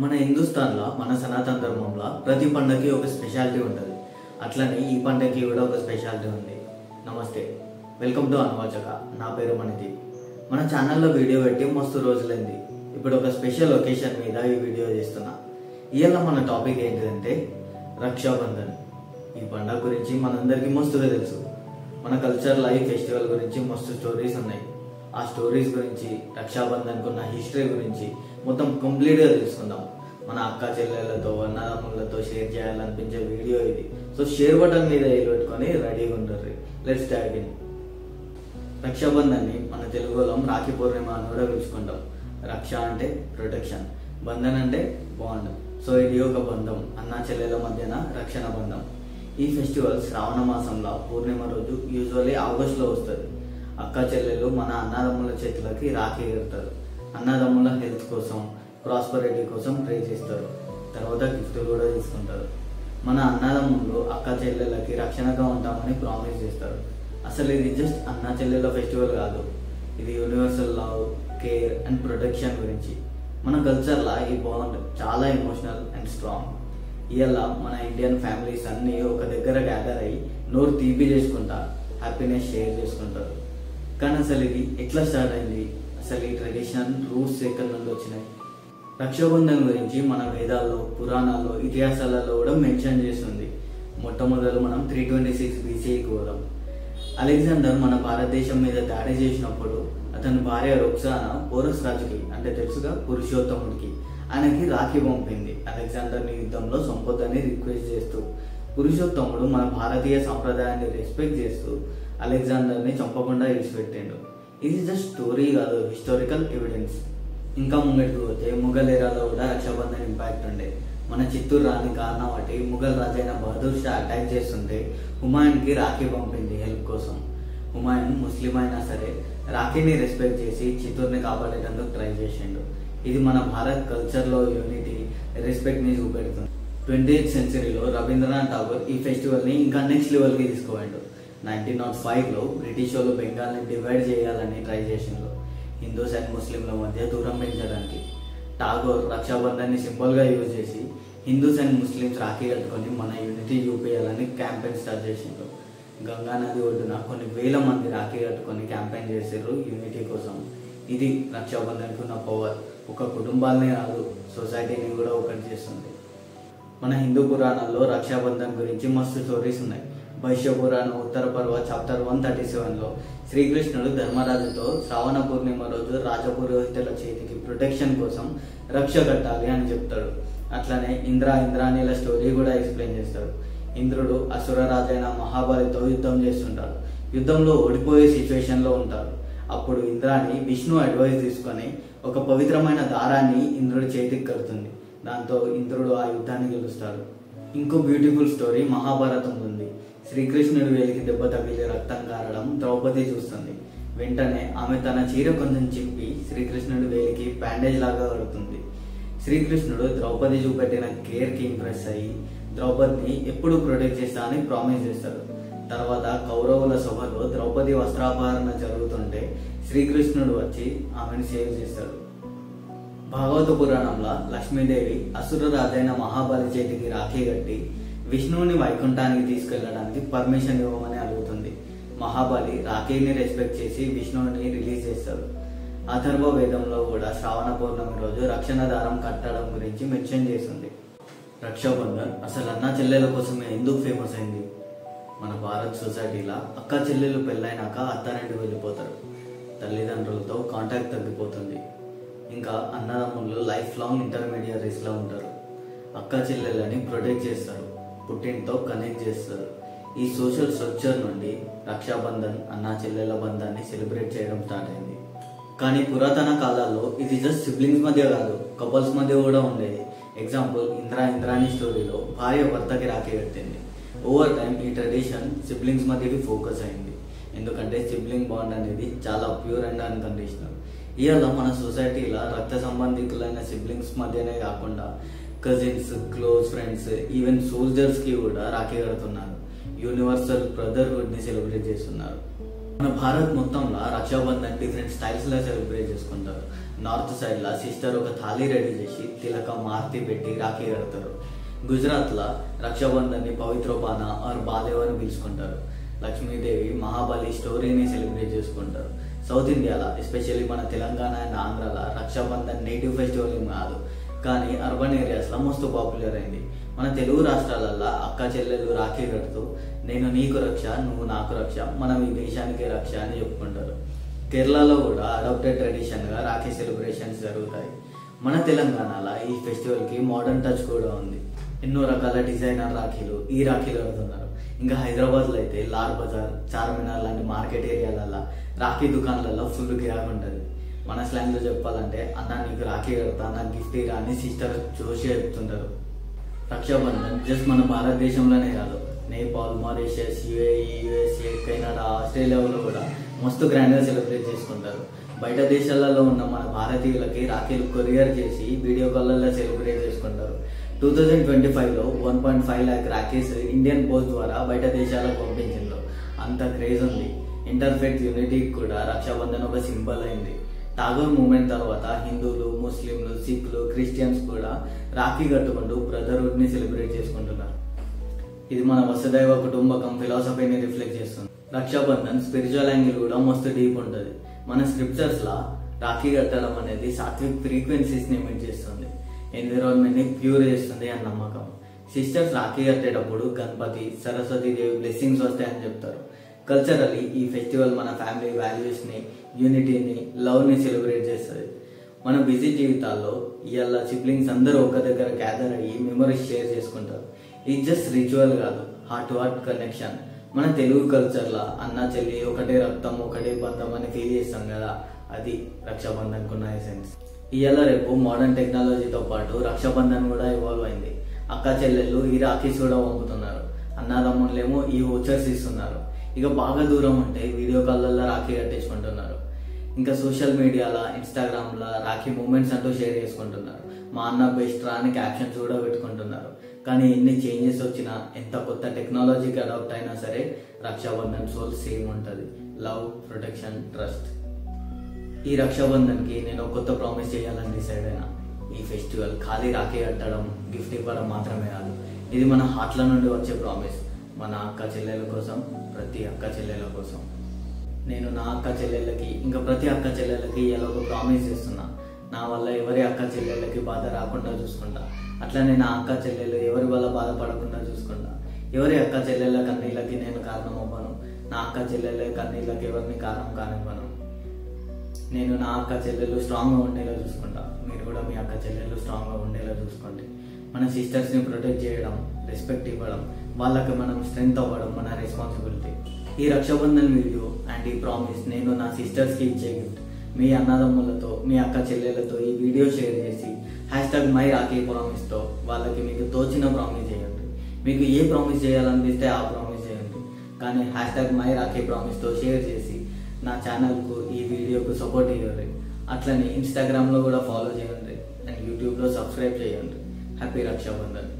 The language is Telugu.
మన హిందుస్థాన్లో మన సనాతన ధర్మంలో ప్రతి పండగకి ఒక స్పెషాలిటీ ఉంటుంది. అట్లనే ఈ పండగకి కూడా ఒక స్పెషాలిటీ ఉంది. నమస్తే, వెల్కమ్ టు అనువాచక. నా పేరు మణిది. మన ఛానల్లో వీడియో పెట్టి మస్తు రోజులైంది. ఇప్పుడు ఒక స్పెషల్ ఒకేషన్ మీద ఈ వీడియో చేస్తున్నా. ఇవాళ మన టాపిక్ ఏంటిదంటే రక్షాబంధన్. ఈ పండుగ గురించి మనందరికీ మస్తుగా తెలుసు. మన కల్చర్ లైఫ్ ఫెస్టివల్ గురించి మస్తు స్టోరీస్ ఉన్నాయి. ఆ స్టోరీస్ గురించి, రక్షాబంధన్కు ఉన్న హిస్టరీ గురించి మొత్తం కంప్లీట్గా తెలుసుకుందాం. మన అక్క చెల్లెళ్ళతో, అన్నదమ్ములతో షేర్ చేయాలనిపించే వీడియో ఇది. సో షేర్ బటన్ మీద పెట్టుకొని రెడీగా ఉంటారు. Let's dive in. రక్షాబంధన్ని మన తెలుగులో రాఖీ పూర్ణిమ అని కూడా పిలుచుకుంటాం. రక్ష అంటే ప్రొటెక్షన్, బంధన్ అంటే బాండ్. సో ఇది ఒక బంధం, అన్నా చెల్లెల మధ్యన రక్షణ బంధం. ఈ ఫెస్టివల్ శ్రావణ మాసంలో పూర్ణిమ రోజు యూజువల్లీ ఆగస్టులో వస్తుంది. అక్క చెల్లెలు మన అన్నదమ్ముల చేతులకి రాఖీ కడతారు. అన్నదమ్ముల హెల్త్ కోసం, ప్రాస్పరిటీ కోసం ప్రే చేస్తారు. తర్వాత గిఫ్ట్ కూడా తీసుకుంటారు. మన అన్నదమ్ములు అక్క చెల్లెలకి రక్షణగా ఉంటామని ప్రామిస్ చేస్తారు. అసలు ఇది జస్ట్ అన్న చెల్లెల ఫెస్టివల్ కాదు, ఇది universal love, care and protection గురించి. మన కల్చర్లో ఈ బాండ్ చాలా ఎమోషనల్ అండ్ స్ట్రాంగ్. ఇవాళ మన ఇండియన్ ఫ్యామిలీస్ అన్నీ ఒక దగ్గర గ్యాదర్ అయ్యి నోరు తీపి చేసుకుంటా హ్యాపీనెస్ షేర్ చేసుకుంటారు. కానీ అసలు ఇది ఎట్లా స్టార్ట్ అయింది? అసలు ఈ ట్రెడిషన్ రూట్స్ ఎక్కడి నుండి వచ్చినాయి? రక్షాబంధన్ గురించి మన వేదాల్లో, పురాణాల్లో, ఇతిహాసాలలో కూడా మెన్షన్ చేస్తుంది. మొట్టమొదలు మనం 326 BCకి పోదాం. అలెగ్జాండర్ మన భారతదేశం మీద దాడి చేసినప్పుడు అతని భార్య రొక్సానా పోరస్ రాజుకి, అంటే తెలుసుగా పురుషోత్తముడికి, ఆయనకి రాఖీ పంపింది. అలెగ్జాండర్ని యుద్ధంలో చంపొద్దని రిక్వెస్ట్ చేస్తూ. పురుషోత్తముడు మన భారతీయ సంప్రదాయాన్ని రెస్పెక్ట్ చేస్తూ అలెగ్జాండర్ని చంపకుండా విడిచిపెట్టిండు. ఇది జస్ట్ స్టోరీ కాదు, హిస్టారికల్ ఎవిడెన్స్. ఇంకా ముంగటికి పోతే ముఘల్ ఏరాలో కూడా రక్షాబంధన్ ఇంపాక్ట్ ఉండే. మన చిత్తూరు రాణి కార్నావతి ముఘల్ రాజైన బహదూర్ షా అటాక్ చేస్తుంటే హుమాయూన్కి రాఖీ పంపింది హెల్ప్ కోసం. హుమాయూన్ ముస్లిం అయినా సరే రాఖీని రెస్పెక్ట్ చేసి చిత్తూరుని కాపాడేటందుకు ట్రై చేసిండు. ఇది మన భారత్ కల్చర్లో యూనిటీ, రెస్పెక్ట్ని చూపెడుతుంది. 20th సెంచరీలో రవీంద్రనాథ్ ఠాగూర్ ఈ ఫెస్టివల్ని ఇంకా నెక్స్ట్ లెవెల్కి తీసుకుపోయాడు. 1905లో బ్రిటిష్ వాళ్ళు బెంగాల్ని డివైడ్ చేయాలని ట్రై చేసిండ్రు, హిందూస్ అండ్ ముస్లింల మధ్య దూరం పెంచడానికి. ఠాగూర్ రక్షాబంధన్ని సింపుల్గా యూజ్ చేసి హిందూస్ అండ్ ముస్లిమ్స్ రాఖీ కట్టుకొని మన యూనిటీ చూపించాలని క్యాంపెయిన్ స్టార్ట్ చేసిండ్రు. గంగా నది ఒడ్డున కొన్ని వేల మంది రాఖీ కట్టుకొని క్యాంపెయిన్ చేసారు యూనిటీ కోసం. ఇది రక్షాబంధన్కి ఉన్న పవర్. ఒక కుటుంబాలనే కాదు, సొసైటీని కూడా ఒకటి చేస్తుంది. మన హిందూ పురాణాల్లో రక్షాబంధన్ గురించి మస్తు స్టోరీస్ ఉన్నాయి. వైశ్య పురాణం ఉత్తర పర్వ చాప్టర్ 137లో శ్రీకృష్ణుడు ధర్మరాజుతో శ్రావణ పూర్ణిమ రోజు రాజపురోహితుల చేతికి ప్రొటెక్షన్ కోసం రక్ష కట్టాలి అని చెప్తాడు. అట్లనే ఇంద్రాణిల స్టోరీ కూడా ఎక్స్ప్లెయిన్ చేస్తాడు. ఇంద్రుడు అసుర రాజైన మహాబలితో యుద్ధం చేస్తుంటాడు. యుద్ధంలో ఓడిపోయే సిచ్యువేషన్లో ఉంటారు. అప్పుడు ఇంద్రాణి విష్ణు అడ్వైస్ తీసుకొని ఒక పవిత్రమైన దారాన్ని ఇంద్రుడి చేతికి కడుతుంది. దాంతో ఇంద్రుడు ఆ యుద్ధాన్ని గెలుస్తాడు. ఇంకో బ్యూటిఫుల్ స్టోరీ మహాభారతం ఉంది. శ్రీకృష్ణుడి వేలికి దెబ్బ తగిలి రక్తం కారడం ద్రౌపది చూస్తుంది. వెంటనే ఆమె తన చీర కొంచెం చింపి శ్రీకృష్ణుడి వేలికి బ్యాండేజ్ లాగా కడుతుంది. శ్రీకృష్ణుడు ద్రౌపది చూపెట్టిన కేర్కి ఇంప్రెస్ అయ్యి ద్రౌపదిని ఎప్పుడు ప్రొటెక్ట్ చేస్తా అని ప్రామిస్ చేస్తాడు. తర్వాత కౌరవుల సభలో ద్రౌపది వస్త్రాపహరణ జరుగుతుంటే శ్రీకృష్ణుడు వచ్చి ఆమెను సేవ్ చేస్తాడు. భాగవత పురాణంలో లక్ష్మీదేవి అసుర రాజైన మహాబలి చేతికి రాఖీ కట్టి విష్ణువుని వైకుంఠానికి తీసుకెళ్లడానికి పర్మిషన్ ఇవ్వమని అడుగుతుంది. మహాబలి రాఖీని రెస్పెక్ట్ చేసి విష్ణువుని రిలీజ్ చేస్తాడు. అథర్వ వేదంలో కూడా శ్రావణ పౌర్ణమి రోజు రక్షణ దారం కట్టడం గురించి మెన్షన్ చేస్తుంది. రక్షాబంధన్ అసలు అన్న చెల్లెల కోసమే ఎందుకు ఫేమస్ అయింది? మన భారత్ సొసైటీలో అక్క చెల్లెలు పెళ్ళైనాక అత్తారింటికి వెళ్ళిపోతారు. తల్లిదండ్రులతో కాంటాక్ట్ తగ్గిపోతుంది. ఇంకా అన్నదమ్ములు లైఫ్ లాంగ్ ఇంటర్మీడియరీస్లో ఉంటారు. అక్క చెల్లెలని ప్రొటెక్ట్ చేస్తారు, పుట్టింటితో కనెక్ట్ చేస్తారు. ఈ సోషల్ స్ట్రక్చర్ నుండి రక్షాబంధన్ అన్నా చెల్లెల బంధాన్ని సెలబ్రేట్ చేయడం స్టార్ట్ అయింది. కానీ పురాతన కాలాల్లో ఇది జస్ట్ సిబ్లింగ్స్ మధ్య కాదు, కపుల్స్ మధ్య కూడా ఉండేది. ఎగ్జాంపుల్ ఇంద్రాణి స్టోరీలో భార్య భర్తకి రాఖీ కట్టింది. ఓవర్ టైం ఈ ట్రెడిషన్ సిబ్లింగ్స్ మధ్యకి ఫోకస్ అయింది. ఎందుకంటే సిబ్లింగ్ బాండ్ అనేది చాలా ప్యూర్ అండ్ అన్కండిషనల్. ఇవాళ మన సొసైటీలో రక్త సంబంధికులైన సిబ్లింగ్స్ మధ్యనే కాకుండా కజిన్స్, క్లోజ్ ఫ్రెండ్స్, ఈవెన్ సోల్జర్స్కి కూడా రాఖీ కడుతున్నారు. యూనివర్సల్ బ్రదర్హుడ్ని సెలబ్రేట్ చేస్తున్నారు. మన భారత్ మొత్తంలో రక్షాబంధన్ డిఫరెంట్ స్టైల్స్లో సెలబ్రేట్ చేసుకుంటారు. నార్త్ సైడ్లో సిస్టర్ ఒక థాలీ రెడీ చేసి తిలకం ఆర్తి పెట్టి రాఖీ కడతారు. గుజరాత్లో రక్షాబంధన్ని పవిత్రోపాన ఆర్ బాలేవ్ అని పిలుచుకుంటారు. లక్ష్మీదేవి మహాబలి స్టోరీని సెలబ్రేట్ చేసుకుంటారు. సౌత్ ఇండియాలో ఎస్పెషల్లీ మన తెలంగాణ అండ్ ఆంధ్రాలో రక్షాబంధన్ నేటివ్ ఫెస్టివల్ ఏం కాదు, కానీ అర్బన్ ఏరియాస్లో మస్తు పాపులర్ అయింది. మన తెలుగు రాష్ట్రాలల్లో అక్క చెల్లెలు రాఖీ కడుతూ నేను నీకు రక్ష, నువ్వు నాకు రక్ష, మనం ఈ దేశానికి రక్ష అని చెప్పుకుంటారు. కేరళలో కూడా అడాప్టెడ్ ట్రెడిషన్గా రాఖీ సెలబ్రేషన్స్ జరుగుతాయి. మన తెలంగాణలో ఈ ఫెస్టివల్కి మోడర్న్ టచ్ కూడా ఉంది. ఎన్నో రకాల డిజైనర్ రాఖీలు ఈ రాఖీలు కడుతున్నారు. ఇంకా హైదరాబాద్లో అయితే లాల్ బజార్, చార్మినార్ లాంటి మార్కెట్ ఏరియాలలో రాఖీ దుకాణాలలో ఫుల్ గిరాకీ ఉంటుంది. మన స్లాంగ్లో చెప్పాలంటే అన్న నీకు రాఖీ కడతా, నాకు గిఫ్ట్ ఇరా అని సిస్టర్ జోషి చెప్తుంటారు. రక్షాబంధన్ జస్ట్ మన భారతదేశంలోనే కాదు, Nepal, Mauritius, UAE, USA, Canada, ఆస్ట్రేలియాలో కూడా మస్తు గ్రాండ్గా సెలబ్రేట్ చేసుకుంటారు. బయట దేశాలలో ఉన్న మన భారతీయులకి రాఖీలు కొరియర్ చేసి వీడియో కాల్లో సెలబ్రేట్ చేసుకుంటారు. 2025లో 1.5 lakh రాఖీస్ ఇండియన్ పోస్ట్ ద్వారా బయట దేశాలకు పంపించింది. అంత క్రేజ్ ఉంది. ఇంటర్ఫెయిత్ యూనిటీకి కూడా రక్షాబంధన్ ఒక సింబల్ అయింది. టాగోర్ మూమెంట్ తర్వాత హిందువులు, ముస్లింలు, సిఖ్లు, క్రిస్టియన్స్ కూడా రాఖీ కట్టుకుంటూ బ్రదర్హుడ్ ని సెలబ్రేట్ చేసుకుంటున్నారు. ఇది మన వసుదైవ కుటుంబకం ఫిలాసఫీని రిఫ్లెక్ట్ చేస్తుంది. రక్షాబంధన్ స్పిరిచువల్ యాంగిల్ కూడా మస్తు డీప్ ఉంటుంది. మన స్క్రిప్చర్స్ లా రాఖీ కట్టడం అనేది సాత్విక్ ఫ్రీక్వెన్సీస్ ని ఎమిట్ చేస్తుంది, ఎన్విరాన్మెంట్ ని ప్యూర్ చేస్తుంది అని నమ్మకం. సిస్టర్స్ రాఖీ కట్టేటప్పుడు గణపతి, సరస్వతి దేవి బ్లెస్సింగ్స్ వస్తాయని చెప్తారు. కల్చరల్లీ ఈ ఫెస్టివల్ మన ఫ్యామిలీ వాల్యూస్ ని, యూనిటీని, లవ్ ని సెలబ్రేట్ చేస్తుంది. మన బిజీ జీవితాల్లో ఇవాళ సిబ్లింగ్స్ అందరూ ఒక దగ్గర గ్యాదర్ అయ్యి మెమరీస్ షేర్ చేసుకుంటారు. ఇది జస్ట్ రిచువల్ కాదు, హార్ట్ టు హార్ట్ కనెక్షన్. మన తెలుగు కల్చర్లో అన్న చెల్లి ఒకటే రక్తం, ఒకటే బంధం అని ఫీల్ చేస్తాం కదా, అది రక్షాబంధన్ కున్న ఎసెన్స్. ఇవాళ రేపు మోడర్న్ టెక్నాలజీతో పాటు రక్షాబంధన్ కూడా ఇవాల్వ్ అయింది. అక్క చెల్లెళ్ళు ఈ రాఖీస్ కూడా పంపుతున్నారు. అన్నదమ్ముళ్ళేమో ఈ వోచర్స్ ఇస్తున్నారు. ఇక బాగా దూరం ఉంటే వీడియో కాల్లో రాఖీ కట్టించుకుంటున్నారు. ఇంకా సోషల్ మీడియాలో, ఇన్స్టాగ్రామ్లో రాఖీ మూమెంట్స్ అంటూ షేర్ చేసుకుంటున్నారు. మా అన్న బెస్ట్ రా అని క్యాప్షన్స్ కూడా పెట్టుకుంటున్నారు. కానీ ఎన్ని చేంజెస్ వచ్చినా, ఎంత కొత్త టెక్నాలజీకి అడాప్ట్ అయినా సరే రక్షాబంధన్ సోల్ సేమ్ ఉంటుంది. Love, protection, trust. ఈ రక్షాబంధన్కి నేను కొత్త ప్రామిస్ చేయాలని డిసైడ్ అయినా. ఈ ఫెస్టివల్ ఖాళీ రాఖీ కట్టడం, గిఫ్ట్ ఇవ్వడం మాత్రమే కాదు, ఇది మన హార్ట్ల నుండి వచ్చే ప్రామిస్. మన అక్క చెల్లెల కోసం, ప్రతి అక్క చెల్లెల కోసం. నేను నా అక్క చెల్లెళ్ళకి, ఇంకా ప్రతి అక్క చెల్లెళ్ళకి ఇలా ఒక ప్రామిస్ చేస్తున్నా. నా వల్ల ఎవరి అక్క చెల్లెళ్ళకి బాధ రాకుండా చూసుకుంటా. అట్లనే నా అక్క చెల్లెలు ఎవరి వల్ల బాధపడకుండా చూసుకుంటా. ఎవరి అక్క చెల్లెళ్ళ కన్నీళ్ళకి నేను కారణం అవ్వను. నా అక్క చెల్లెళ్ళ కన్నీళ్ళకి ఎవరిని కారణం కానివ్వను. నేను నా అక్క చెల్లెలు స్ట్రాంగ్గా ఉండేలా చూసుకుంటా. మీరు కూడా మీ అక్క చెల్లెలు స్ట్రాంగ్గా ఉండేలా చూసుకోండి. మన సిస్టర్స్ని ప్రొటెక్ట్ చేయడం, రెస్పెక్ట్ ఇవ్వడం, వాళ్ళకి మనం స్ట్రెంగ్త్ అవ్వడం మన రెస్పాన్సిబిలిటీ. ఈ రక్షాబంధన్ వీడియో అండ్ ఈ ప్రామిస్ నేను నా సిస్టర్స్కి ఇచ్చే గిఫ్ట్. మీ అన్నదమ్ములతో, మీ అక్క చెల్లెలతో ఈ వీడియో షేర్ చేసి #myRakhiPromise వాళ్ళకి మీకు తోచిన ప్రామిస్ చేయండి. మీకు ఏ ప్రామిస్ చేయాలనిపిస్తే ఆ ప్రామిస్ చేయండి. కానీ #myRakhiPromise షేర్ చేసి నా ఛానల్కు, ఈ వీడియోకు సపోర్ట్ ఇవ్వండి. అట్లనే ఇన్స్టాగ్రామ్లో కూడా ఫాలో చేయండి అండ్ యూట్యూబ్లో సబ్స్క్రైబ్ చేయండి. హ్యాపీ రక్షాబంధన్.